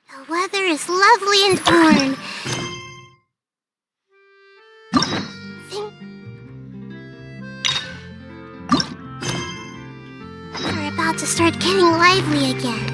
The weather is lovely in Thorn. We're about to start getting lively again.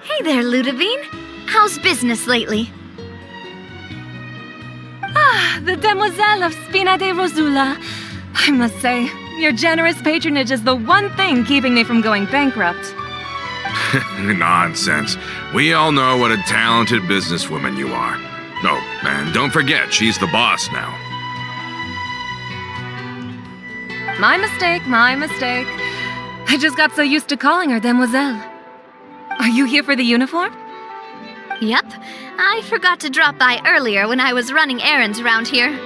Hey there, Ludovine. How's business lately? The Demoiselle of Spina de Rosula. I must say, your generous patronage is the one thing keeping me from going bankrupt. Nonsense. We all know what a talented businesswoman you are. No, and don't forget, she's the boss now. My mistake, my mistake. I just got so used to calling her Demoiselle. Are you here for the uniform? Yep. I forgot to drop by earlier when I was running errands around here.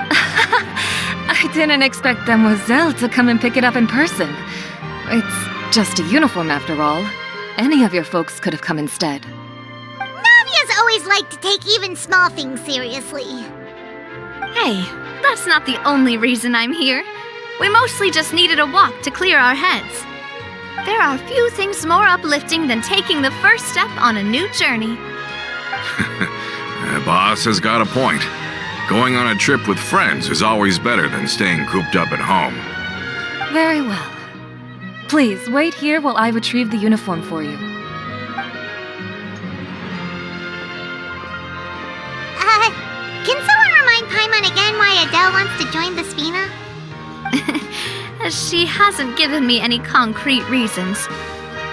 I didn't expect Demoiselle to come and pick it up in person. It's just a uniform after all. Any of your folks could have come instead. Navia's always liked to take even small things seriously. Hey, that's not the only reason I'm here. We mostly just needed a walk to clear our heads. There are few things more uplifting than taking the first step on a new journey. The boss has got a point. Going on a trip with friends is always better than staying cooped up at home. Very well. Please, wait here while I retrieve the uniform for you. Can someone remind Paimon again why Adele wants to join the Spina? She hasn't given me any concrete reasons.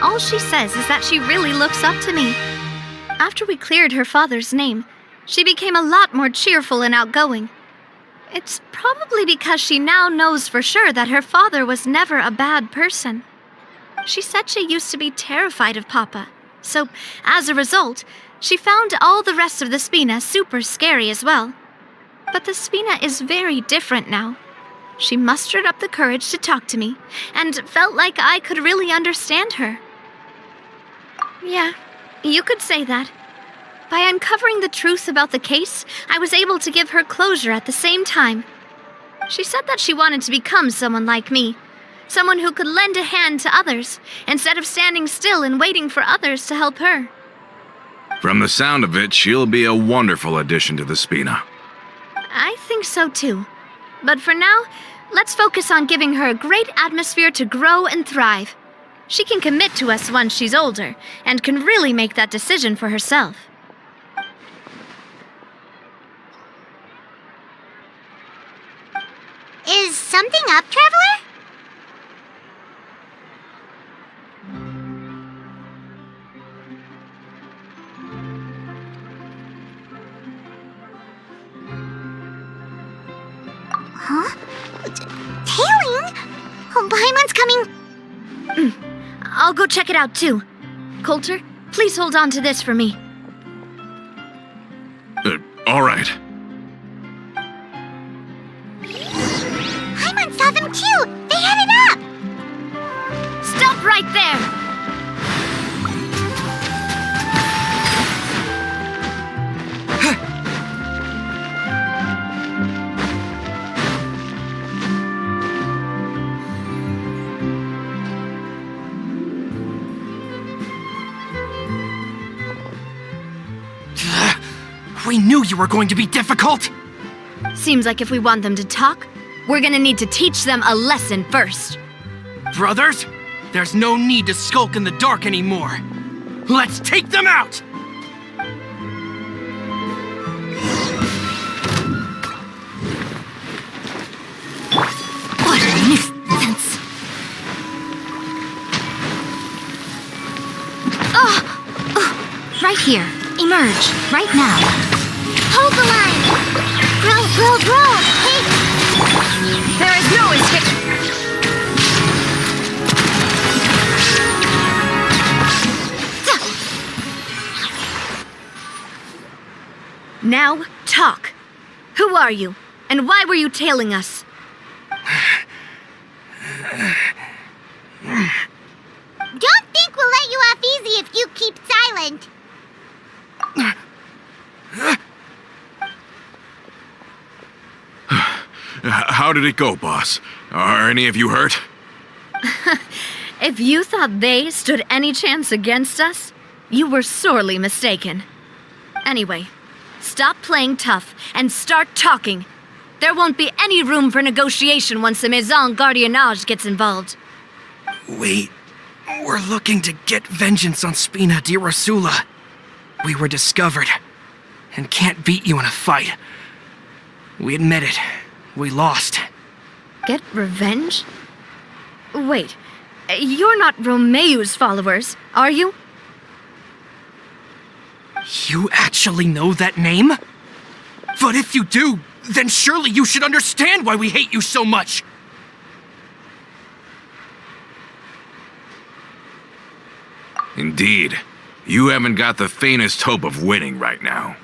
All she says is that she really looks up to me. After we cleared her father's name, she became a lot more cheerful and outgoing. It's probably because she now knows for sure that her father was never a bad person. She said she used to be terrified of Papa, so as a result, she found all the rest of the Spina super scary as well. But the Spina is very different now. She mustered up the courage to talk to me, and felt like I could really understand her. Yeah, you could say that. By uncovering the truth about the case, I was able to give her closure at the same time. She said that she wanted to become someone like me, someone who could lend a hand to others, instead of standing still and waiting for others to help her. From the sound of it, she'll be a wonderful addition to the Spina. I think so too. But for now, let's focus on giving her a great atmosphere to grow and thrive. She can commit to us once she's older, and can really make that decision for herself. Is something up, Traveler? Huh? Tailing? Oh, Paimon's coming. I'll go check it out too. Coulter, please hold on to this for me. All right. Paimon saw them too. They headed up. Stop right there! We knew you were going to be difficult! Seems like if we want them to talk, we're gonna need to teach them a lesson first. Brothers, there's no need to skulk in the dark anymore. Let's take them out! What a nuisance! Right here. Emerge. Right now. Hold the line. Grow. Hey. There is no escape. Now, talk. Who are you? And why were you tailing us? Don't think we'll let you off easy if you how did it go, boss? Are any of you hurt? If you thought they stood any chance against us, you were sorely mistaken. Anyway, stop playing tough and start talking. There won't be any room for negotiation once the Maison Gardiennage gets involved. We're looking to get vengeance on Spina di Rosula. We were discovered and can't beat you in a fight. We admit it. We lost. Get revenge? Wait, you're not Romeu's followers, are you? You actually know that name? But if you do, then surely you should understand why we hate you so much! Indeed. You haven't got the faintest hope of winning right now.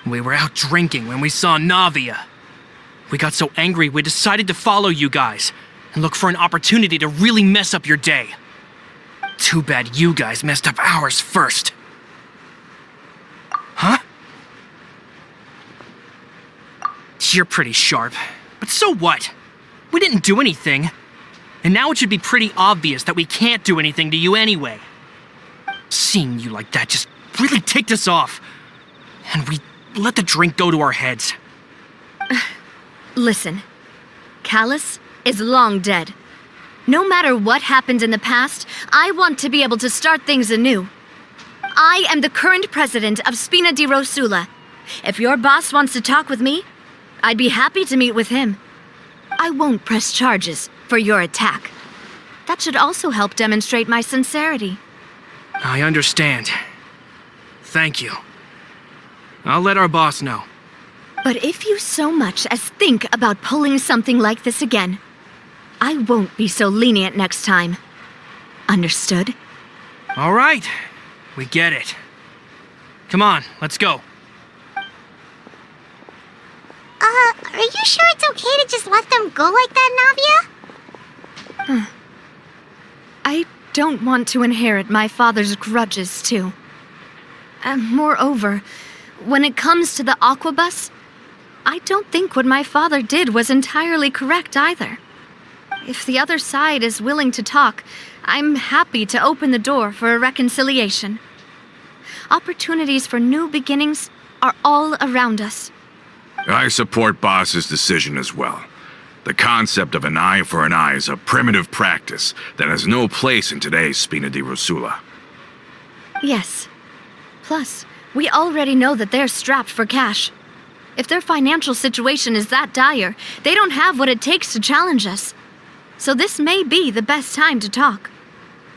We were out drinking when we saw Navia. We got so angry we decided to follow you guys and look for an opportunity to really mess up your day. Too bad you guys messed up ours first. Huh? You're pretty sharp, but so what? We didn't do anything. And now it should be pretty obvious that we can't do anything to you anyway. Seeing you like that just really ticked us off. And we let the drink go to our heads. Listen, Callus is long dead. No matter what happened in the past, I want to be able to start things anew. I am the current president of Spina di Rosula. If your boss wants to talk with me, I'd be happy to meet with him. I won't press charges for your attack. That should also help demonstrate my sincerity. I understand. Thank you. I'll let our boss know. But if you so much as think about pulling something like this again, I won't be so lenient next time. Understood? All right. We get it. Come on, let's go. Are you sure it's okay to just let them go like that, Navia? I don't want to inherit my father's grudges, too. Moreover, when it comes to the Aquabus, I don't think what my father did was entirely correct either. If the other side is willing to talk, I'm happy to open the door for a reconciliation. Opportunities for new beginnings are all around us. I support Boss's decision as well. The concept of an eye for an eye is a primitive practice that has no place in today's Spina di Rosula. Yes. Plus, we already know that they're strapped for cash. If their financial situation is that dire, they don't have what it takes to challenge us. So this may be the best time to talk.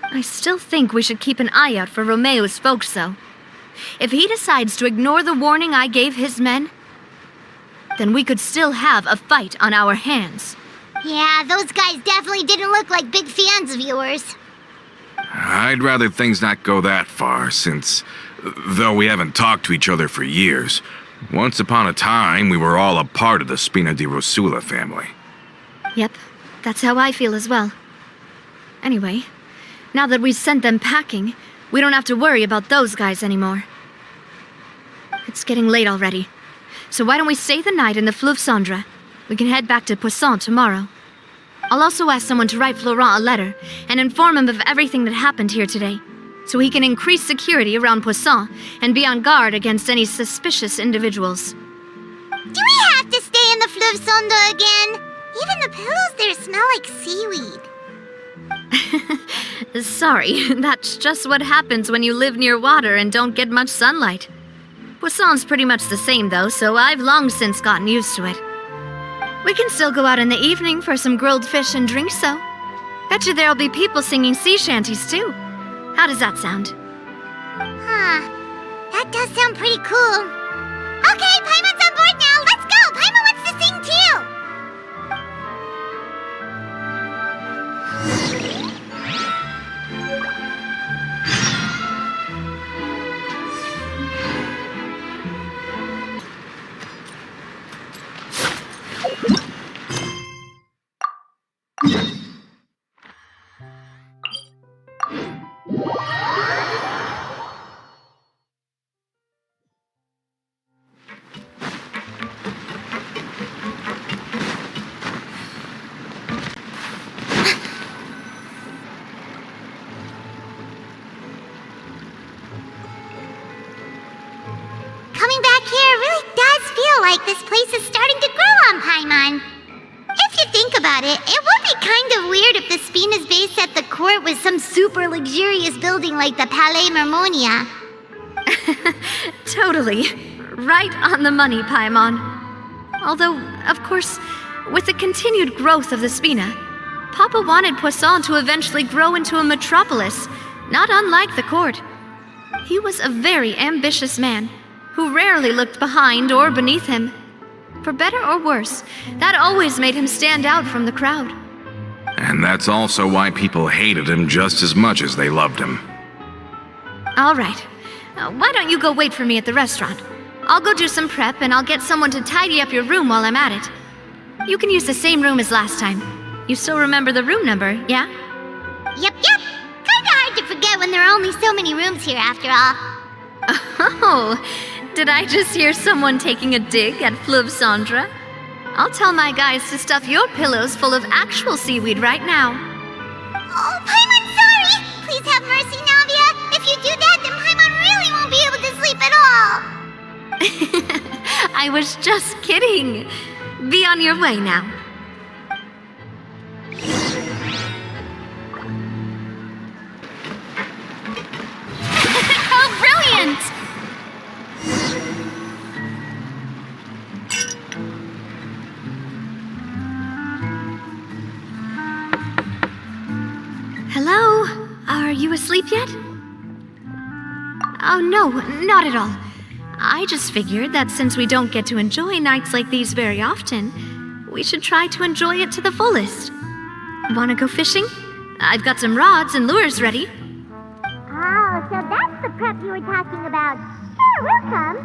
I still think we should keep an eye out for Romeu's folks, though. If he decides to ignore the warning I gave his men, then we could still have a fight on our hands. Yeah, those guys definitely didn't look like big fans of yours. I'd rather things not go that far, since, though we haven't talked to each other for years, once upon a time we were all a part of the Spina di Rosula family. Yep, that's how I feel as well. Anyway, now that we've sent them packing, we don't have to worry about those guys anymore. It's getting late already. So why don't we stay the night in the Fleuve Cendre? We can head back to Poisson tomorrow. I'll also ask someone to write Florent a letter and inform him of everything that happened here today, so he can increase security around Poisson and be on guard against any suspicious individuals. Do we have to stay in the Fleuve Cendre again? Even the pillows there smell like seaweed. Sorry, that's just what happens when you live near water and don't get much sunlight. Poisson's pretty much the same, though, so I've long since gotten used to it. We can still go out in the evening for some grilled fish and drinks, though. Bet you there'll be people singing sea shanties, too. How does that sound? Huh. That does sound pretty cool. Okay, Paimon's on board now. Let's go. Paimon wants to sing too. like this place is starting to grow on Paimon. If you think about it, it would be kind of weird if the Spina's base at the court was some super luxurious building like the Palais Mermonia. Totally. Right on the money, Paimon. Although, of course, with the continued growth of the Spina, Papa wanted Poisson to eventually grow into a metropolis, not unlike the court. He was a very ambitious man, who rarely looked behind or beneath him. For better or worse, that always made him stand out from the crowd. And that's also why people hated him just as much as they loved him. All right. Why don't you go wait for me at the restaurant? I'll go do some prep and I'll get someone to tidy up your room while I'm at it. You can use the same room as last time. You still remember the room number, yeah? Yep. Kinda hard to forget when there are only so many rooms here after all. Oh, did I just hear someone taking a dig at Fleuve Cendre? I'll tell my guys to stuff your pillows full of actual seaweed right now. Oh, Paimon, sorry! Please have mercy, Navia. If you do that, then Paimon really won't be able to sleep at all. I was just kidding. Be on your way now. Oh, brilliant! Hello? Are you asleep yet? Oh, no, not at all. I just figured that since we don't get to enjoy nights like these very often, we should try to enjoy it to the fullest. Wanna go fishing? I've got some rods and lures ready. Oh, so that's the prep you were talking about. Sure, we'll come.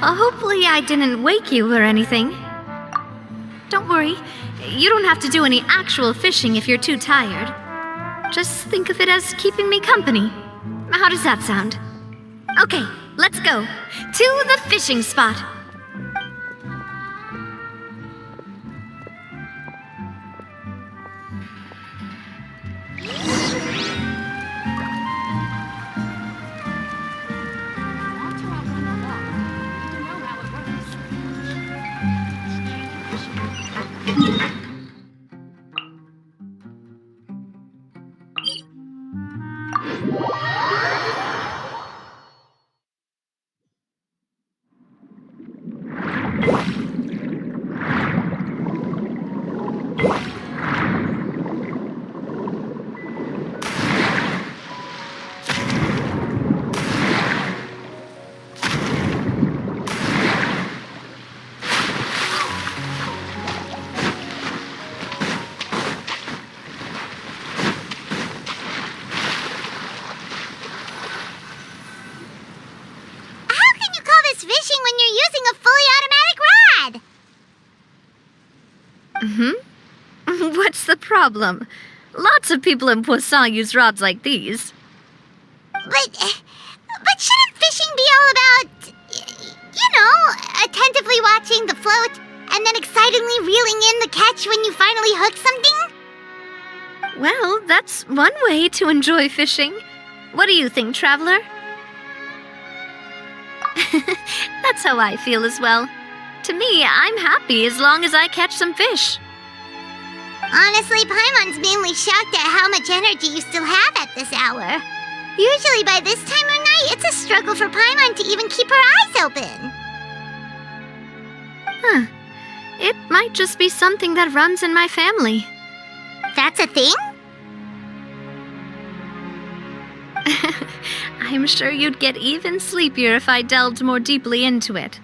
Hopefully I didn't wake you or anything. Don't worry, you don't have to do any actual fishing if you're too tired. Just think of it as keeping me company. How does that sound? Okay, let's go. To the fishing spot. Fishing when you're using a fully automatic rod. What's the problem? Lots of people in Poisson use rods like these. But shouldn't fishing be all about, attentively watching the float and then excitedly reeling in the catch when you finally hook something? Well, that's one way to enjoy fishing. What do you think, traveler? That's how I feel as well. To me, I'm happy as long as I catch some fish. Honestly, Paimon's mainly shocked at how much energy you still have at this hour. Usually by this time of night, it's a struggle for Paimon to even keep her eyes open. Huh. It might just be something that runs in my family. That's a thing? I'm sure you'd get even sleepier if I delved more deeply into it.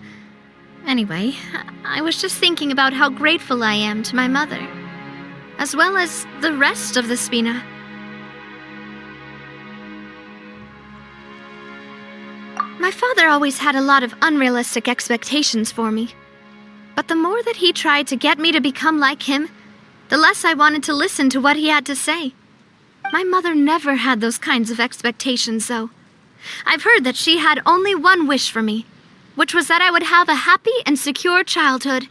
Anyway, I was just thinking about how grateful I am to my mother, as well as the rest of the Spina. My father always had a lot of unrealistic expectations for me. But the more that he tried to get me to become like him, the less I wanted to listen to what he had to say. My mother never had those kinds of expectations, though. I've heard that she had only one wish for me, which was that I would have a happy and secure childhood.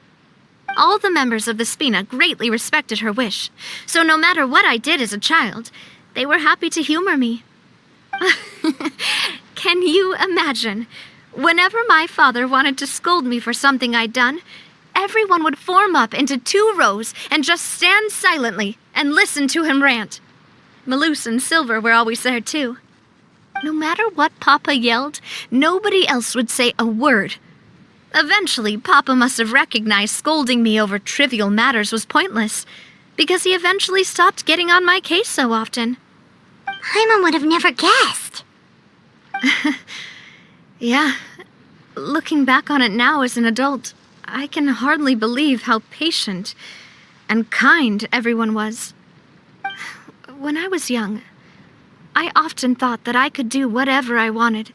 All the members of the Spina greatly respected her wish, so no matter what I did as a child, they were happy to humor me. Can you imagine? Whenever my father wanted to scold me for something I'd done, everyone would form up into 2 rows and just stand silently and listen to him rant. Maloose and Silver were always there too. No matter what Papa yelled, nobody else would say a word. Eventually, Papa must have recognized scolding me over trivial matters was pointless, because he eventually stopped getting on my case so often. Paimon would have never guessed. Yeah, looking back on it now as an adult, I can hardly believe how patient and kind everyone was. When I was young, I often thought that I could do whatever I wanted,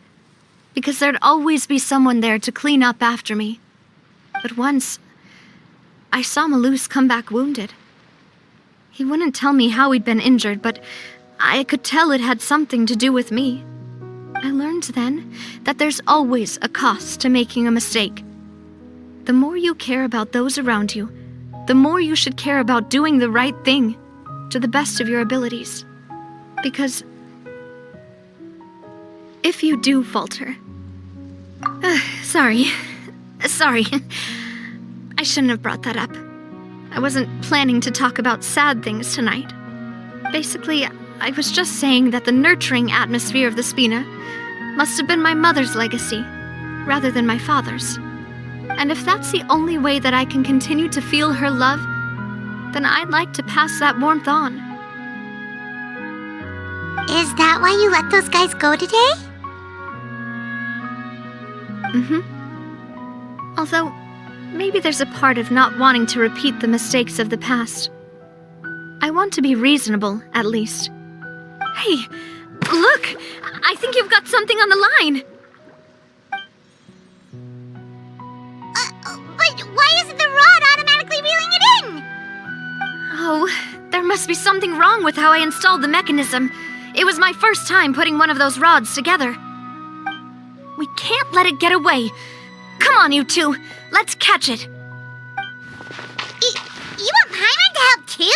because there'd always be someone there to clean up after me. But once, I saw Maloose come back wounded. He wouldn't tell me how he'd been injured, but I could tell it had something to do with me. I learned then that there's always a cost to making a mistake. The more you care about those around you, the more you should care about doing the right thing to the best of your abilities. Because if you do falter... Sorry. I shouldn't have brought that up. I wasn't planning to talk about sad things tonight. Basically, I was just saying that the nurturing atmosphere of the Spina must have been my mother's legacy, rather than my father's. And if that's the only way that I can continue to feel her love, then I'd like to pass that warmth on. Is that why you let those guys go today? Although, maybe there's a part of not wanting to repeat the mistakes of the past. I want to be reasonable, at least. Hey, look! I think you've got something on the line! But why isn't the rod automatically reeling it in? Oh, there must be something wrong with how I installed the mechanism. It was my first time putting one of those rods together. We can't let it get away. Come on, you two. Let's catch it. You want Paimon to help too?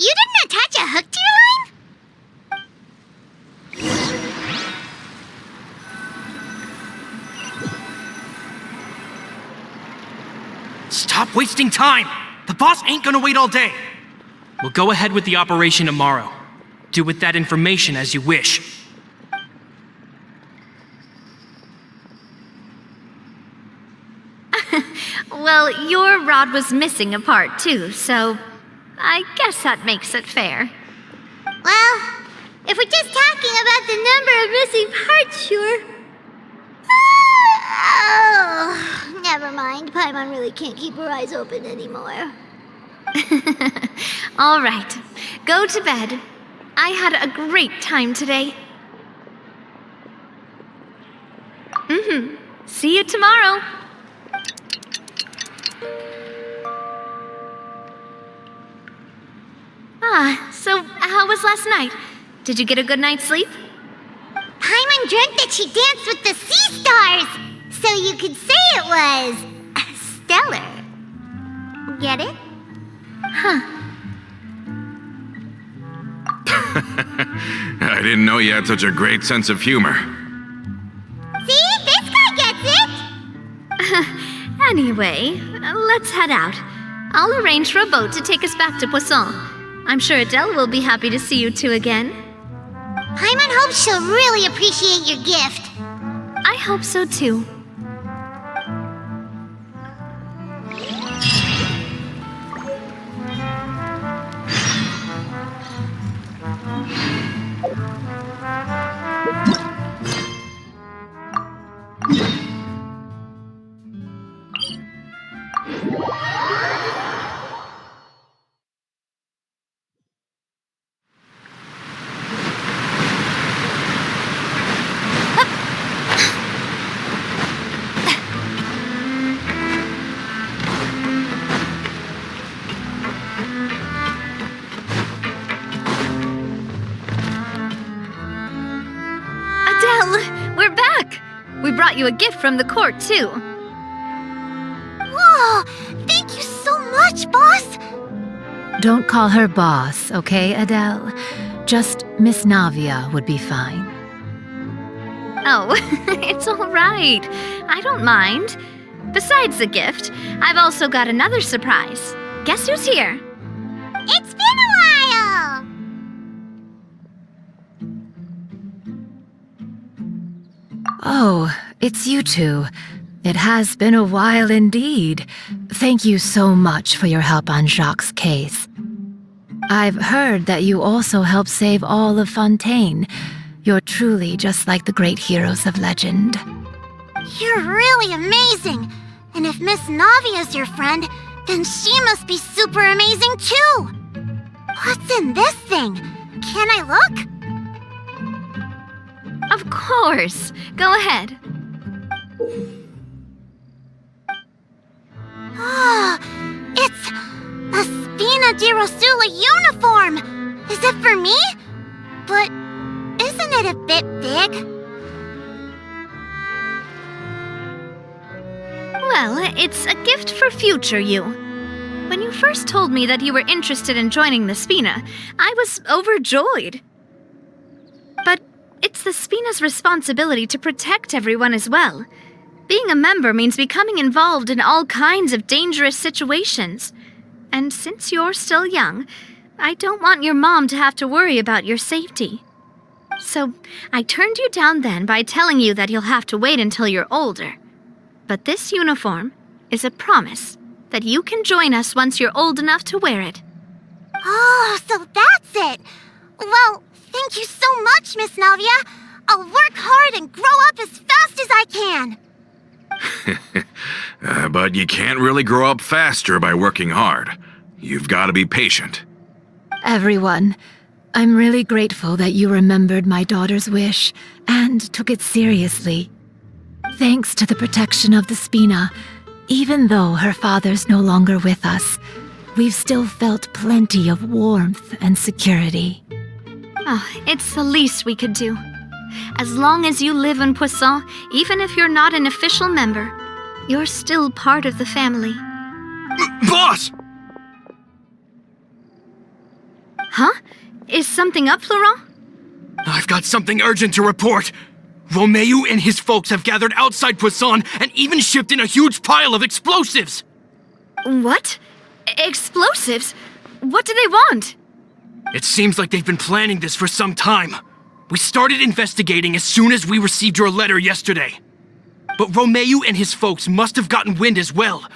You didn't attach a hook to your line? Stop wasting time! The boss ain't gonna wait all day. We'll go ahead with the operation tomorrow. Do with that information as you wish. Well, your rod was missing a part too, so I guess that makes it fair. Well, if we're just talking about the number of missing parts, sure. Oh, never mind. Paimon really can't keep her eyes open anymore. All right, go to bed. I had a great time today. See you tomorrow. So how was last night? Did you get a good night's sleep? Paimon dreamt that she danced with the sea stars, so you could say it was stellar. Get it? I didn't know you had such a great sense of humor. See? This guy gets it! Anyway, let's head out. I'll arrange for a boat to take us back to Poisson. I'm sure Adele will be happy to see you two again. Paimon hopes she'll really appreciate your gift. I hope so too. We brought you a gift from the court, too. Whoa! Thank you so much, boss! Don't call her boss, okay, Adele? Just Miss Navia would be fine. Oh, it's all right. I don't mind. Besides the gift, I've also got another surprise. Guess who's here? It's been a while! Oh, it's you two. It has been a while indeed. Thank you so much for your help on Jacques' case. I've heard that you also helped save all of Fontaine. You're truly just like the great heroes of legend. You're really amazing! And if Miss Navia's your friend, then she must be super amazing too! What's in this thing? Can I look? Of course. Go ahead. Oh, it's a Spina di Rosula uniform! Is it for me? But isn't it a bit big? Well, it's a gift for future you. When you first told me that you were interested in joining the Spina, I was overjoyed. But it's the Spina's responsibility to protect everyone as well. Being a member means becoming involved in all kinds of dangerous situations. And since you're still young, I don't want your mom to have to worry about your safety. So I turned you down then by telling you that you'll have to wait until you're older. But this uniform is a promise that you can join us once you're old enough to wear it. Oh, so that's it! Well, thank you so much, Miss Navia. I'll work hard and grow up as fast as I can. But you can't really grow up faster by working hard. You've got to be patient. Everyone, I'm really grateful that you remembered my daughter's wish and took it seriously. Thanks to the protection of the Spina, even though her father's no longer with us, we've still felt plenty of warmth and security. Oh, it's the least we could do. As long as you live in Poisson, even if you're not an official member, you're still part of the family. Boss! Huh? Is something up, Florent? I've got something urgent to report. Romeu and his folks have gathered outside Poisson and even shipped in a huge pile of explosives. What? Explosives? What do they want? It seems like they've been planning this for some time. We started investigating as soon as we received your letter yesterday. But Romeu and his folks must have gotten wind as well,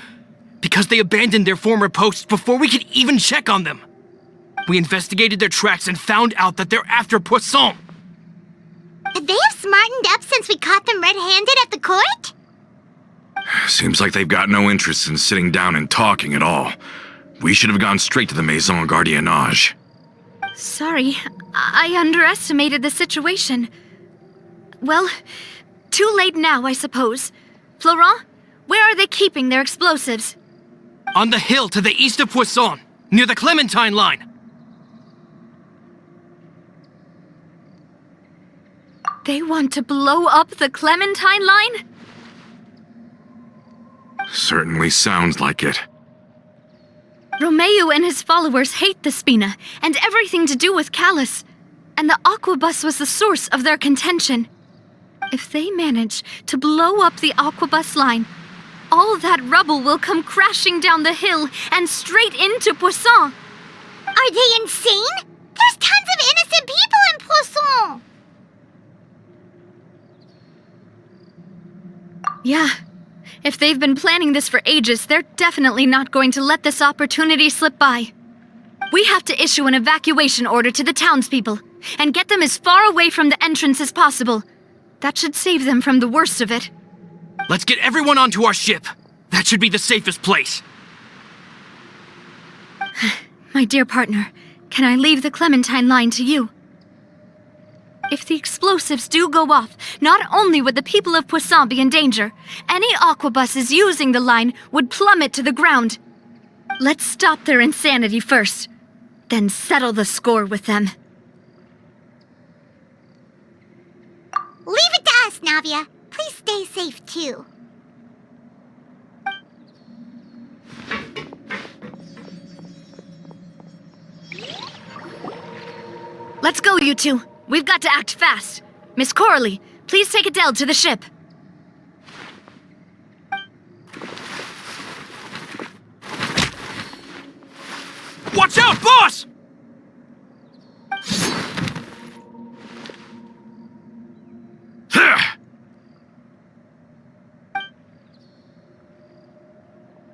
because they abandoned their former posts before we could even check on them. We investigated their tracks and found out that they're after Poisson. They have smartened up since we caught them red-handed at the court? Seems like they've got no interest in sitting down and talking at all. We should have gone straight to the Maison Gardiennage. Sorry, I underestimated the situation. Well, too late now, I suppose. Florent, where are they keeping their explosives? On the hill to the east of Poisson, near the Clementine line. They want to blow up the Clementine line? Certainly sounds like it. Romeu and his followers hate the Spina and everything to do with Callus, and the Aquabus was the source of their contention. If they manage to blow up the Aquabus line, all that rubble will come crashing down the hill and straight into Poisson. Are they insane? There's tons of innocent people in Poisson! Yeah. If they've been planning this for ages, they're definitely not going to let this opportunity slip by. We have to issue an evacuation order to the townspeople and get them as far away from the entrance as possible. That should save them from the worst of it. Let's get everyone onto our ship. That should be the safest place. My dear partner, can I leave the Clementine line to you? If the explosives do go off, not only would the people of Poisson be in danger, any aquabuses using the line would plummet to the ground. Let's stop their insanity first, then settle the score with them. Leave it to us, Navia. Please stay safe too. Let's go, you two. We've got to act fast. Miss Coralie, please take Adele to the ship. Watch out, boss!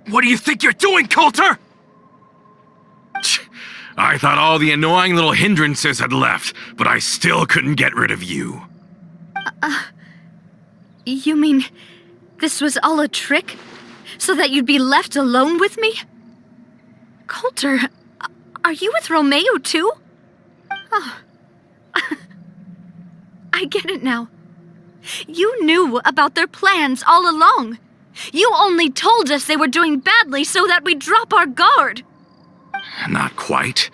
What do you think you're doing, Coulter? I thought all the annoying little hindrances had left, but I still couldn't get rid of you. You mean this was all a trick? So that you'd be left alone with me? Coulter, are you with Romeo too? Oh. I get it now. You knew about their plans all along. You only told us they were doing badly so that we'd drop our guard. Not quite.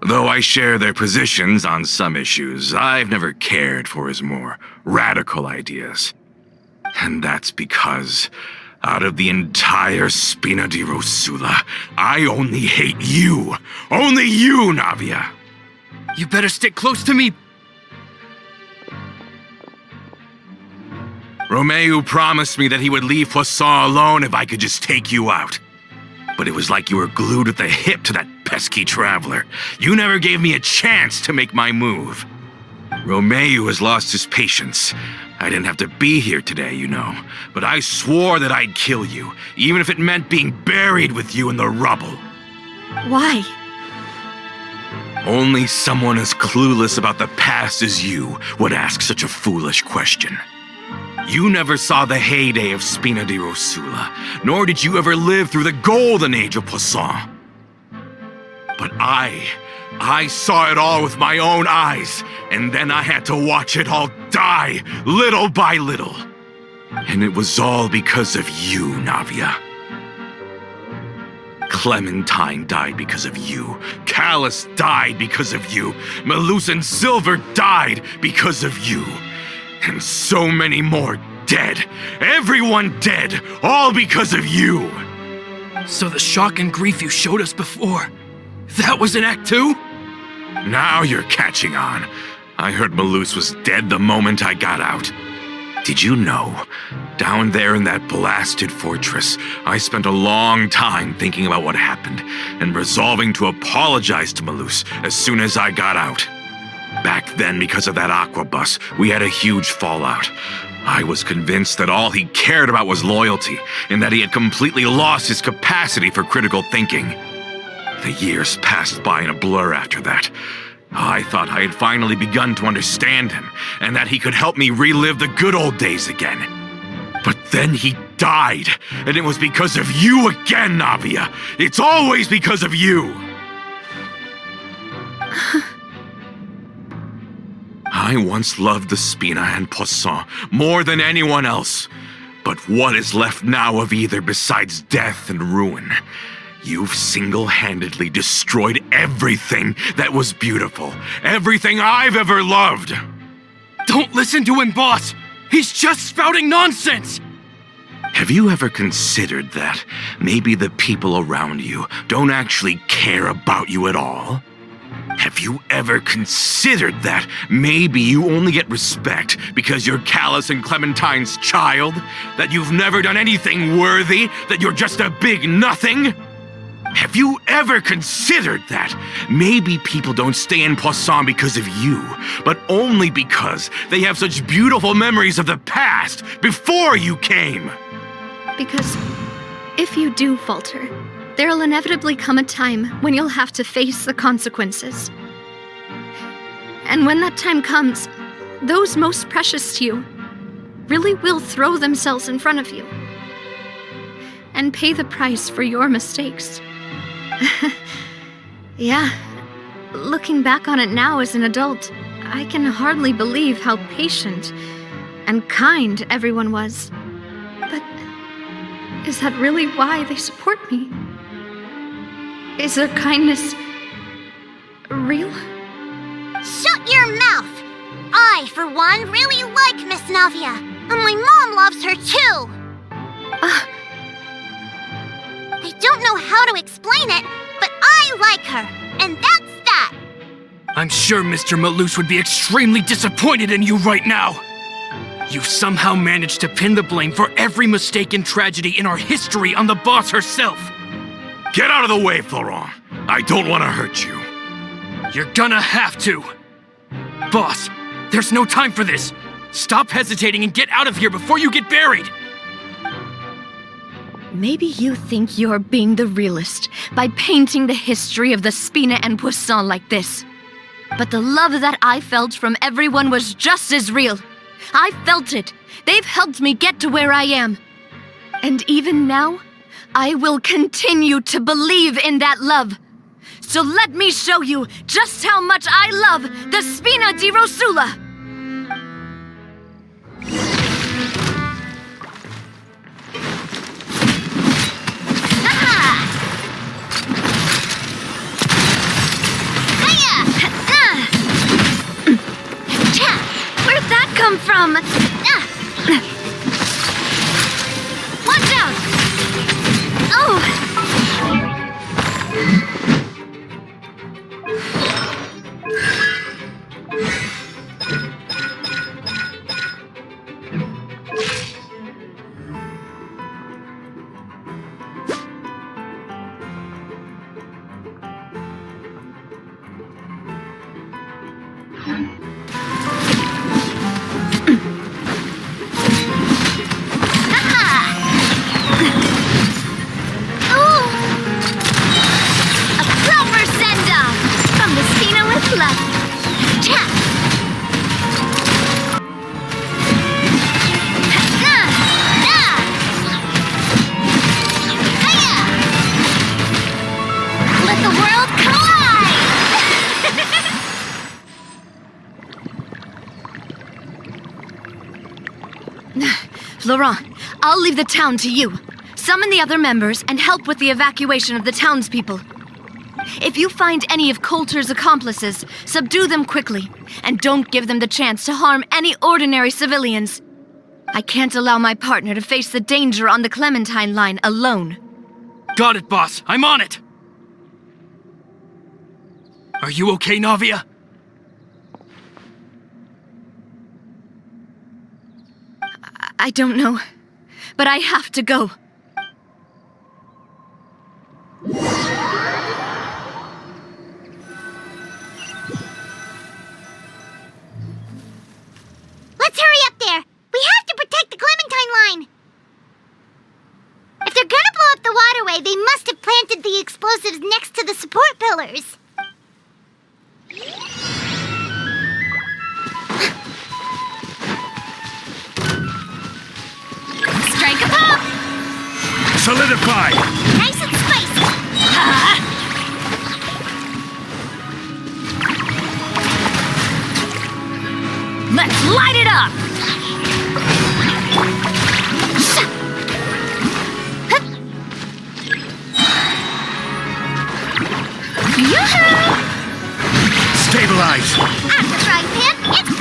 Though I share their positions on some issues, I've never cared for his more radical ideas. And that's because, out of the entire Spina di Rosula, I only hate you. Only you, Navia. You better stick close to me. Romeo promised me that he would leave Poisson alone if I could just take you out. But it was like you were glued at the hip to that pesky traveler. You never gave me a chance to make my move. Romeo has lost his patience. I didn't have to be here today, you know, but I swore that I'd kill you, even if it meant being buried with you in the rubble. Why? Only someone as clueless about the past as you would ask such a foolish question. You never saw the heyday of Spina di Rosula, nor did you ever live through the golden age of Poisson. But I saw it all with my own eyes, and then I had to watch it all die, little by little. And it was all because of you, Navia. Clementine died because of you. Callus died because of you. Melusine Silver died because of you. And so many more dead. Everyone dead, all because of you. So the shock and grief you showed us before, that was in Act 2? Now you're catching on. I heard Melus was dead the moment I got out. Did you know? Down there in that blasted fortress, I spent a long time thinking about what happened and resolving to apologize to Melus as soon as I got out. Back then, because of that aquabus, we had a huge fallout. I was convinced that all he cared about was loyalty, and that he had completely lost his capacity for critical thinking. The years passed by in a blur after that. I thought I had finally begun to understand him, and that he could help me relive the good old days again. But then he died, and it was because of you again, Navia. It's always because of you. I once loved the Spina and Poisson more than anyone else. But what is left now of either besides death and ruin? You've single-handedly destroyed everything that was beautiful. Everything I've ever loved. Don't listen to him, boss! He's just spouting nonsense! Have you ever considered that maybe the people around you don't actually care about you at all? Have you ever considered that maybe you only get respect because you're Callus and Clementine's child? That you've never done anything worthy? That you're just a big nothing? Have you ever considered that maybe people don't stay in Poisson because of you, but only because they have such beautiful memories of the past before you came? Because if you do falter, there'll inevitably come a time when you'll have to face the consequences. And when that time comes, those most precious to you really will throw themselves in front of you and pay the price for your mistakes. Yeah, looking back on it now as an adult, I can hardly believe how patient and kind everyone was. But is that really why they support me? Is their kindness real? Shut your mouth! I, for one, really like Miss Navia. And my mom loves her too. I don't know how to explain it, but I like her, and that's that. I'm sure Mr. Malus would be extremely disappointed in you right now. You've somehow managed to pin the blame for every mistake and tragedy in our history on the boss herself. Get out of the way, Florent. I don't want to hurt you. You're gonna have to. Boss, there's no time for this. Stop hesitating and get out of here before you get buried. Maybe you think you're being the realist by painting the history of the Spina and Poisson like this. But the love that I felt from everyone was just as real. I felt it. They've helped me get to where I am. And even now, I will continue to believe in that love. So let me show you just how much I love the Spina di Rosula. Where'd that come from? Watch out! Oh! Laurent, I'll leave the town to you. Summon the other members and help with the evacuation of the townspeople. If you find any of Coulter's accomplices, subdue them quickly, and don't give them the chance to harm any ordinary civilians. I can't allow my partner to face the danger on the Clementine line alone. Got it, boss. I'm on it. Are you okay, Navia? I don't know, but I have to go. Let's hurry up there! We have to protect the Clementine line! If they're gonna blow up the waterway, they must have planted the explosives next to the support pillars. Strike a pop! Solidify! Nice and spicy! Let's light it up! Yoo-hoo! Stabilize! At the frying pan, it's...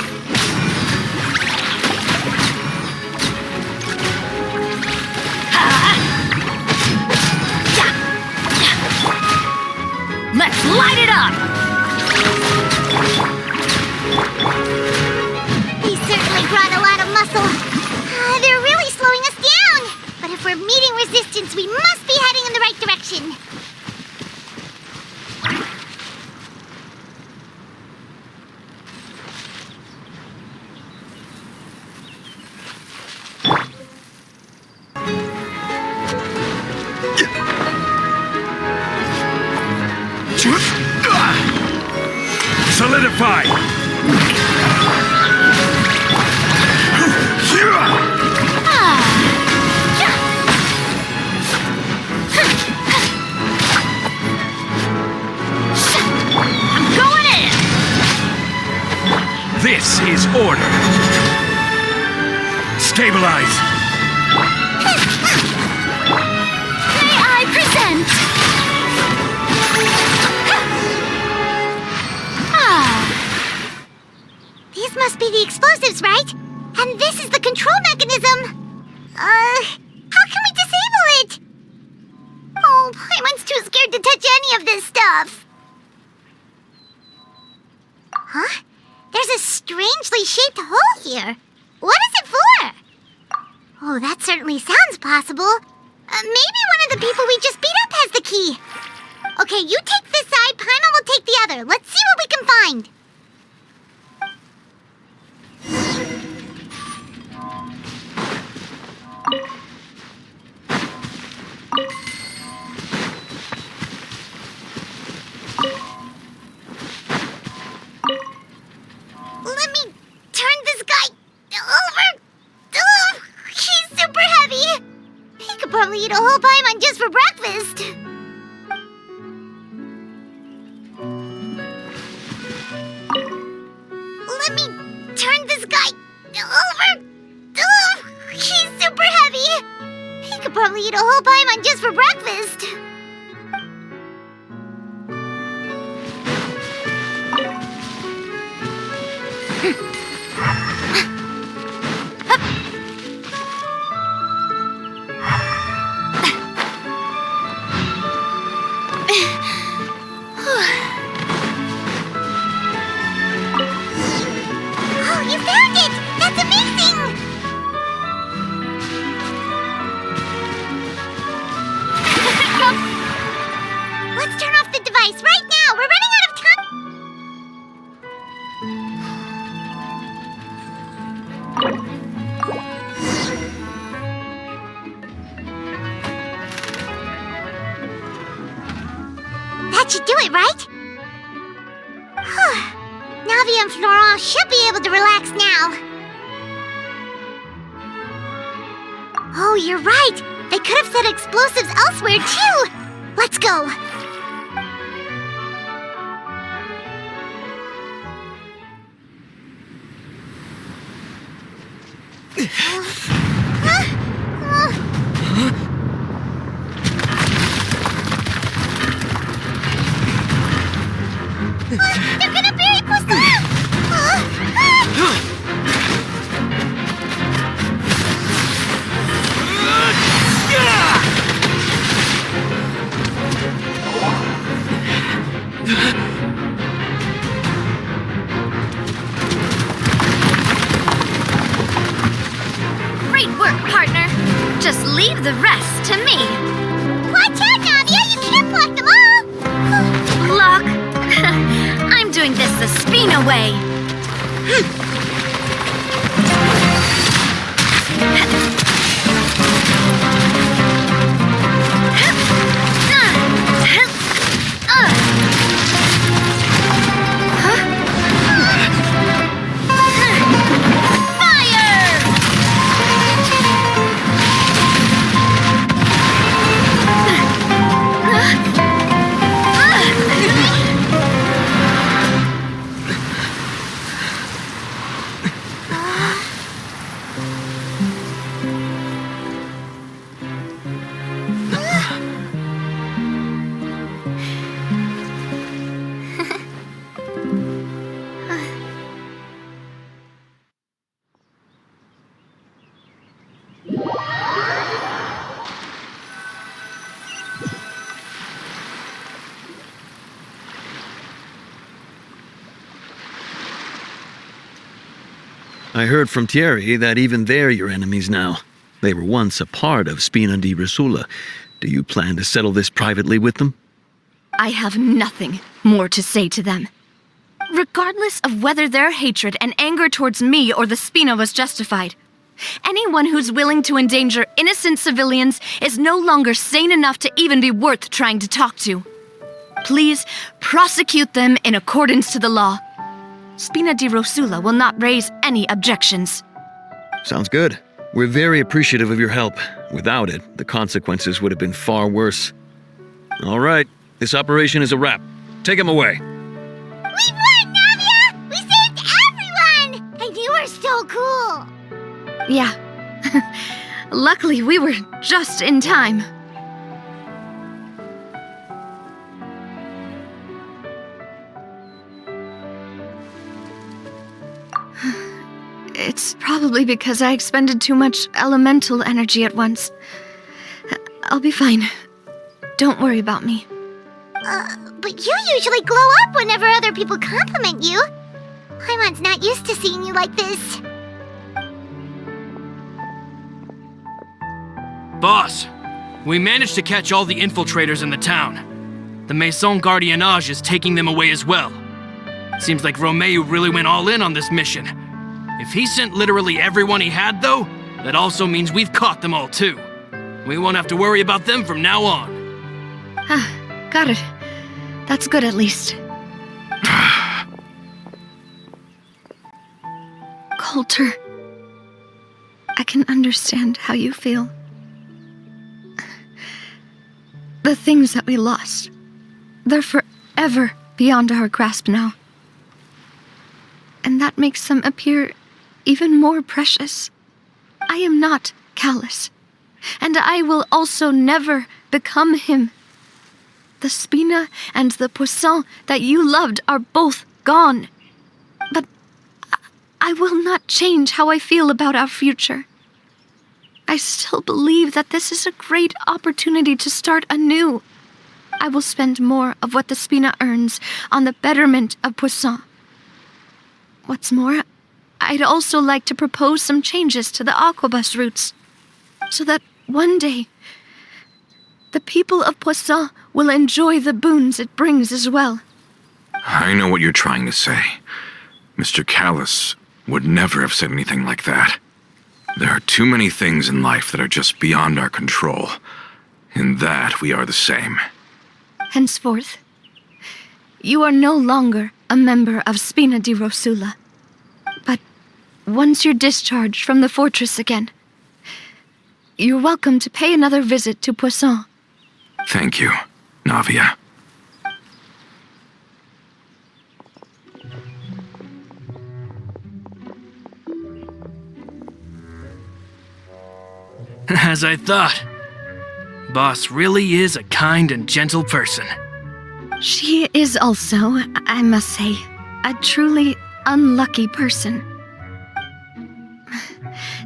Let's light it up! He certainly brought a lot of muscle. They're really slowing us down. But if we're meeting resistance, we must be heading in the right direction. Solidify! I'm going in! This is order. Stabilize! May I present? These must be the explosives, right? And this is the control mechanism. How can we disable it? Oh, Paimon's too scared to touch any of this stuff. Huh? There's a strangely shaped hole here. What is it for? Oh, that certainly sounds possible. Maybe one of the people we just beat up has the key. Okay, you take this side, Paimon will take the other. Let's see what we can find. Let me turn this guy over. Ugh, he's super heavy. He could probably eat a whole Paimon just for breakfast. Let me turn this guy over. Ugh, he's super heavy. He could probably eat a whole Paimon just for breakfast. Oh, you found it! That's amazing! Let's turn off the device right now! We're running out of time! That should do it, right? Navi and Florent should be able to relax now. Oh, you're right. They could have set explosives elsewhere, too. Let's go. They're gonna bury Poussin! Great work, partner. Just leave the rest to me. Watch out, Navia! You can't block them all! Block. I'm doing this the Spina way. I heard from Thierry that even they're your enemies now. They were once a part of Spina di Rosula. Do you plan to settle this privately with them? I have nothing more to say to them. Regardless of whether their hatred and anger towards me or the Spina was justified, anyone who's willing to endanger innocent civilians is no longer sane enough to even be worth trying to talk to. Please prosecute them in accordance to the law. Spina di Rosula will not raise any objections. Sounds good. We're very appreciative of your help. Without it, the consequences would have been far worse. All right, this operation is a wrap. Take him away. We won, Navia! We saved everyone! And you were so cool! Yeah. Luckily, we were just in time. It's probably Probably because I expended too much elemental energy at once. I'll be fine. Don't worry about me. But you usually glow up whenever other people compliment you. Paimon's not used to seeing you like this. Boss, we managed to catch all the infiltrators in the town. The Maison Gardiennage is taking them away as well. Seems like Romeo really went all in on this mission. If he sent literally everyone he had, though, that also means we've caught them all too. We won't have to worry about them from now on. Got it. That's good at least. Coulter, I can understand how you feel. The things that we lost, they're forever beyond our grasp now. And that makes them appear even more precious. I am not Callus, and I will also never become him. The Spina and the Poisson that you loved are both gone. But I will not change how I feel about our future. I still believe that this is a great opportunity to start anew. I will spend more of what the Spina earns on the betterment of Poisson. What's more, I'd also like to propose some changes to the Aquabus routes, so that one day, the people of Poisson will enjoy the boons it brings as well. I know what you're trying to say. Mr. Callus would never have said anything like that. There are too many things in life that are just beyond our control. In that, we are the same. Henceforth, you are no longer a member of Spina di Rosula. But once you're discharged from the fortress again, you're welcome to pay another visit to Poisson. Thank you, Navia. As I thought. Boss really is a kind and gentle person. She is also, I must say, a truly unlucky person.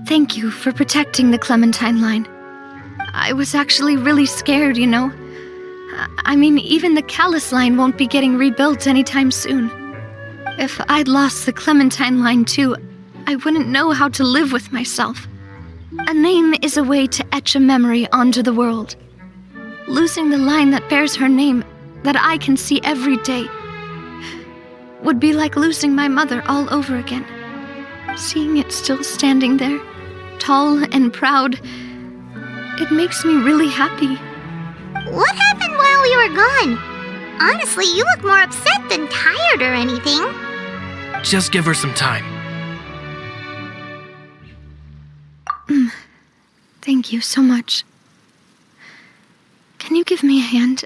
Thank you for protecting the Clementine line. I was actually really scared, you know. I mean, even the Callus line won't be getting rebuilt anytime soon. If I'd lost the Clementine line too, I wouldn't know how to live with myself. A name is a way to etch a memory onto the world. Losing the line that bears her name, that I can see every day, would be like losing my mother all over again. Seeing it still standing there, tall and proud, it makes me really happy. What happened while we were gone? Honestly, you look more upset than tired or anything. Just give her some time. Thank you so much. Can you give me a hand?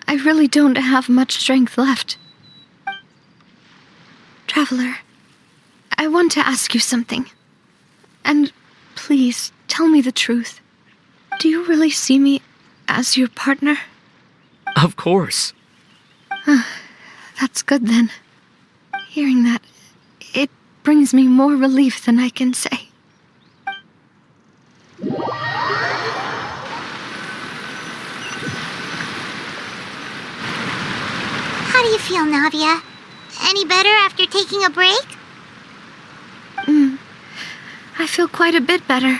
I really don't have much strength left. Traveler, I want to ask you something. And please, tell me the truth. Do you really see me as your partner? Of course. That's good then. Hearing that, it brings me more relief than I can say. How do you feel, Navia? Any better after taking a break? I feel quite a bit better.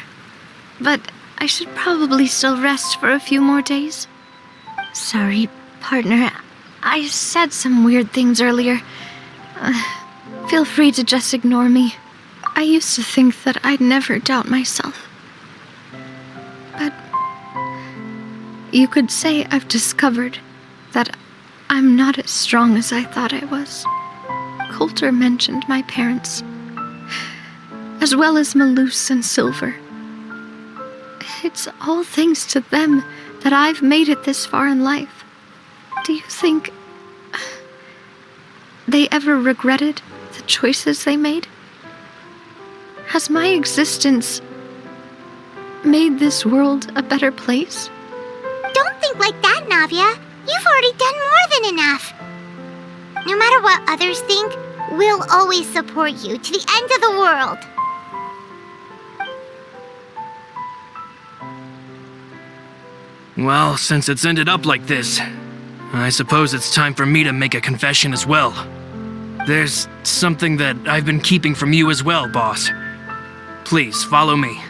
But I should probably still rest for a few more days. Sorry, partner. I said some weird things earlier. Feel free to just ignore me. I used to think that I'd never doubt myself. But you could say I've discovered that I'm not as strong as I thought I was. Coulter mentioned my parents, as well as Malus and Silver. It's all thanks to them that I've made it this far in life. Do you think they ever regretted the choices they made? Has my existence made this world a better place? Don't think like that, Navia. You've already done more than enough. No matter what others think, we'll always support you to the end of the world. Well, since it's ended up like this, I suppose it's time for me to make a confession as well. There's something that I've been keeping from you as well, boss. Please, follow me.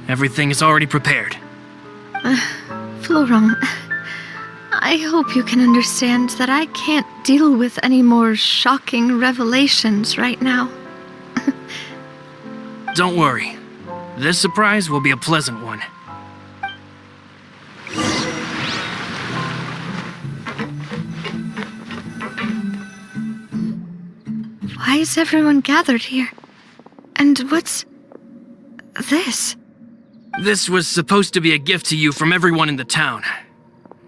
Everything is already prepared. Florent, I hope you can understand that I can't deal with any more shocking revelations right now. Don't worry. This surprise will be a pleasant one. Why is everyone gathered here? And what's this? This was supposed to be a gift to you from everyone in the town.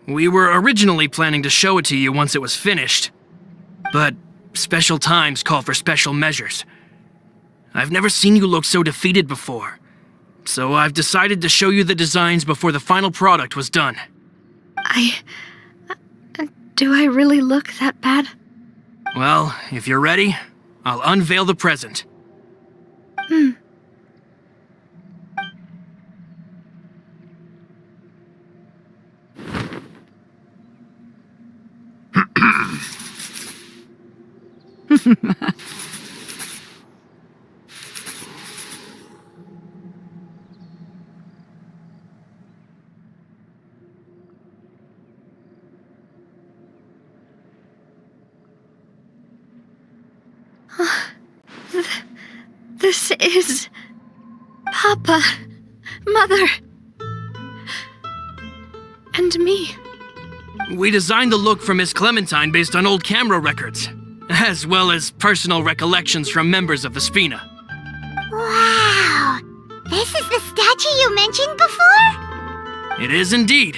We were originally planning to show it to you once it was finished, but special times call for special measures. I've never seen you look so defeated before, so I've decided to show you the designs before the final product was done. Do I really look that bad? Well, if you're ready, I'll unveil the present. This is... Papa, Mother, and me. We designed the look for Miss Clementine based on old camera records, as well as personal recollections from members of the Spina. Wow! This is the statue you mentioned before? It is indeed.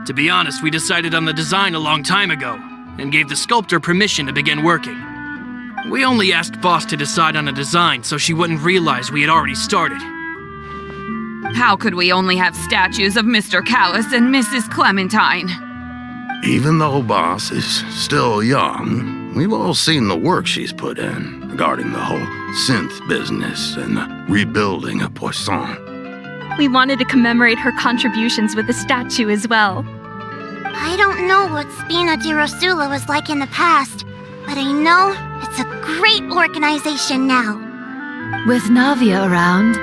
To be honest, we decided on the design a long time ago, and gave the sculptor permission to begin working. We only asked Boss to decide on a design so she wouldn't realize we had already started. How could we only have statues of Mr. Callis and Mrs. Clementine? Even though Boss is still young, we've all seen the work she's put in regarding the whole synth business and the rebuilding of Poisson. We wanted to commemorate her contributions with a statue as well. I don't know what Spina di Rosula was like in the past, but I know it's a great organization now. With Navia around,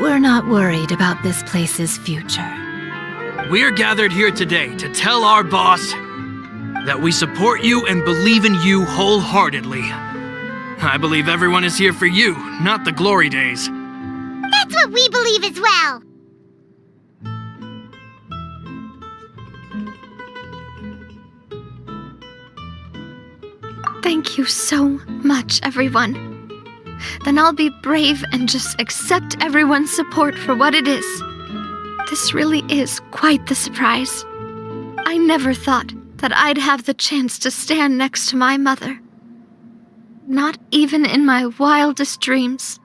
we're not worried about this place's future. We're gathered here today to tell our boss that we support you and believe in you wholeheartedly. I believe everyone is here for you, not the glory days. That's what we believe as well. Thank you so much, everyone. Then I'll be brave and just accept everyone's support for what it is. This really is quite the surprise. I never thought that I'd have the chance to stand next to my mother. Not even in my wildest dreams.